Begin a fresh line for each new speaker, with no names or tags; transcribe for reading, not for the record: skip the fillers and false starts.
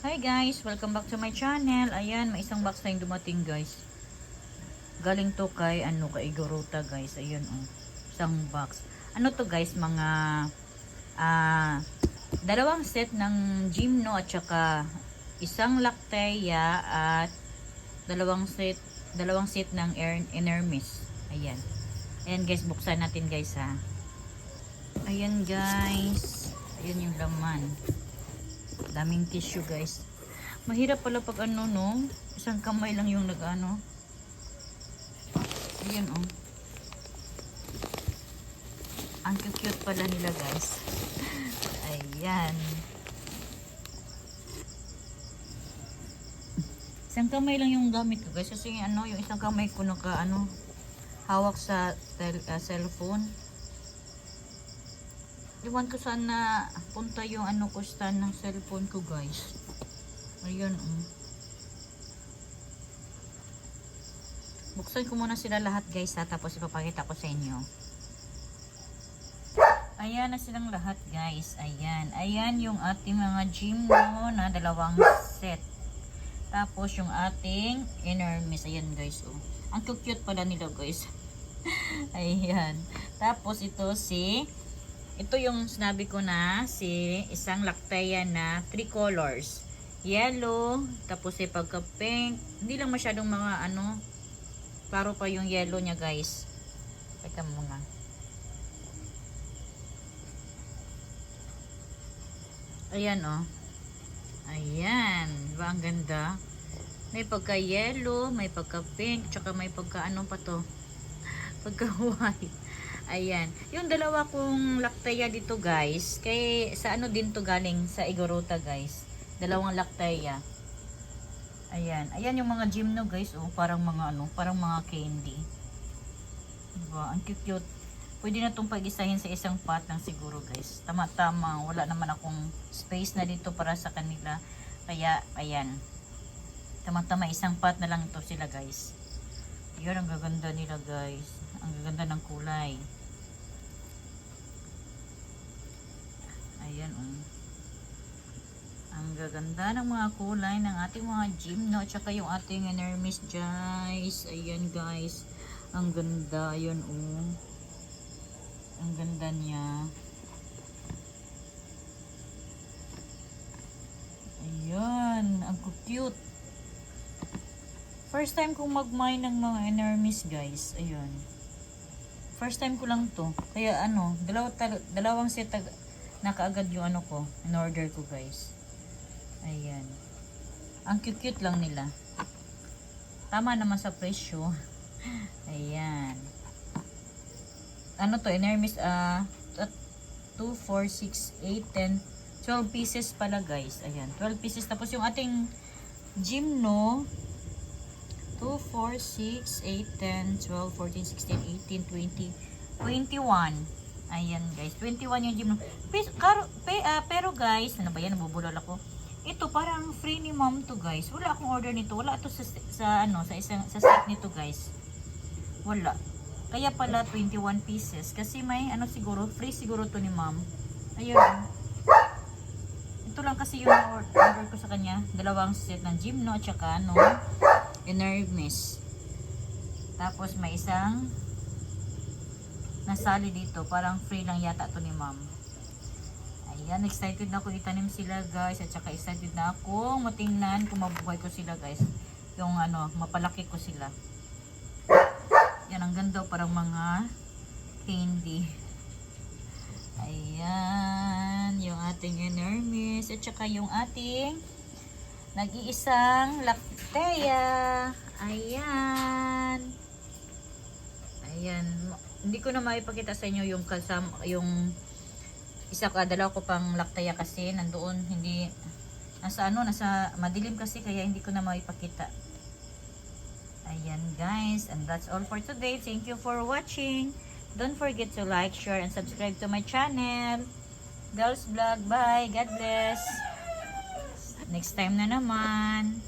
Hi guys, welcome back to my channel. Ayan, may isang box na yung dumating guys. Galing to kay kay Igorota guys. Ayun oh. Isang box. Ano to guys, mga dalawang set ng Gymno at saka isang Lactea at dalawang set ng Enermis. Ayan. Ayan guys, buksan natin guys ha. Ayan guys. Ayan yung laman. Daming tissue guys. Mahirap pala pag no. Isang kamay lang yung nag-ano. Ayan oh. Ang cute pala nila guys. Ayan. Isang kamay lang yung gamit ko guys. Kasi yung isang kamay ko hawak sa cellphone. Iwan ko saan na punta yung ko stand ng cellphone ko guys. Ayan oh. Buksan ko muna sila lahat guys ha, tapos ipapakita ko sa inyo. Ayan na silang lahat guys. Ayan. Ayan yung ating mga Gymno na dalawang set. Tapos yung ating Enermis. Ayan guys oh. Ang cute pala nila guys. Ayan. Tapos ito yung sinabi ko na isang Lactea na 3 colors. Yellow, tapos pagka pink. Hindi lang masyadong mga klaro pa yung yellow niya guys. Teka muna. Ayan oh. Ayan. Diba ang ganda? May pagka yellow, may pagka pink, tsaka may pagka pa to? Pagka white. Ayan. Yung dalawa kong Lactea dito guys, sa din to galing sa Igorota guys. Dalawang Lactea. Ayan. Ayan yung mga Gymno guys, oh, parang mga parang mga candy. Diba? Ang cute. Pwede na tong pag-isahin sa isang pot lang siguro guys. Tama-tama. Wala naman akong space na dito para sa kanila. Kaya, ayan. Tama-tama isang pot na lang ito sila guys. Yun, ang gaganda nila guys. Ang gaganda ng kulay. Ayan oh. Ang gaganda ng mga kulay ng ating mga Gymno at saka yung ating Enermis guys. Ayan guys. Ang ganda. Ayan oh. Ang ganda niya. Ayan. Ang cute. First time kong mag-mine ng mga Enermis guys. Ayan. First time ko lang to. Kaya dalawang set na kaagad yung ko. In order ko guys. Ayan. Ang cute lang nila. Tama naman sa presyo. Ayan. To? Enermis 2, 4, 6, 8, 10, 12 pieces pala guys. Ayan. 12 pieces. Tapos yung ating Gymno 2, 4, 6, 8, 10, 12, 14, 16, 18, 20, 21. Ayan guys, 21 yung Gymno. Pero guys, ano ba yan? Nabubulol ako. Ito parang free ni mom to guys. Wala akong order nito. Wala ito sa set nito guys. Wala. Kaya pala 21 pieces. Kasi may siguro, free siguro to ni mom. Ayun. Ito lang kasi yung order ko sa kanya. Dalawang set ng Gymno at saka Enermis. Tapos may isang nasali dito. Parang free lang yata to ni ma'am. Ayan. Excited na ako itanim sila guys. At saka excited na ako matingnan kung mabuhay ko sila guys. Yung mapalaki ko sila. Yan. Ang ganda. Parang mga candy. Ayan. Yung ating Enermis. At saka yung ating nag-iisang Lactea. Ayan. Ayan. Hindi ko na maipakita sa inyo yung dalawa ko pang Lactea kasi nandoon nasa madilim kasi kaya hindi ko na maipakita. Ayan guys, and that's all for today. Thank you for watching. Don't forget to like, share, and subscribe to my channel. Girls Vlog. Bye. God bless. Next time na naman.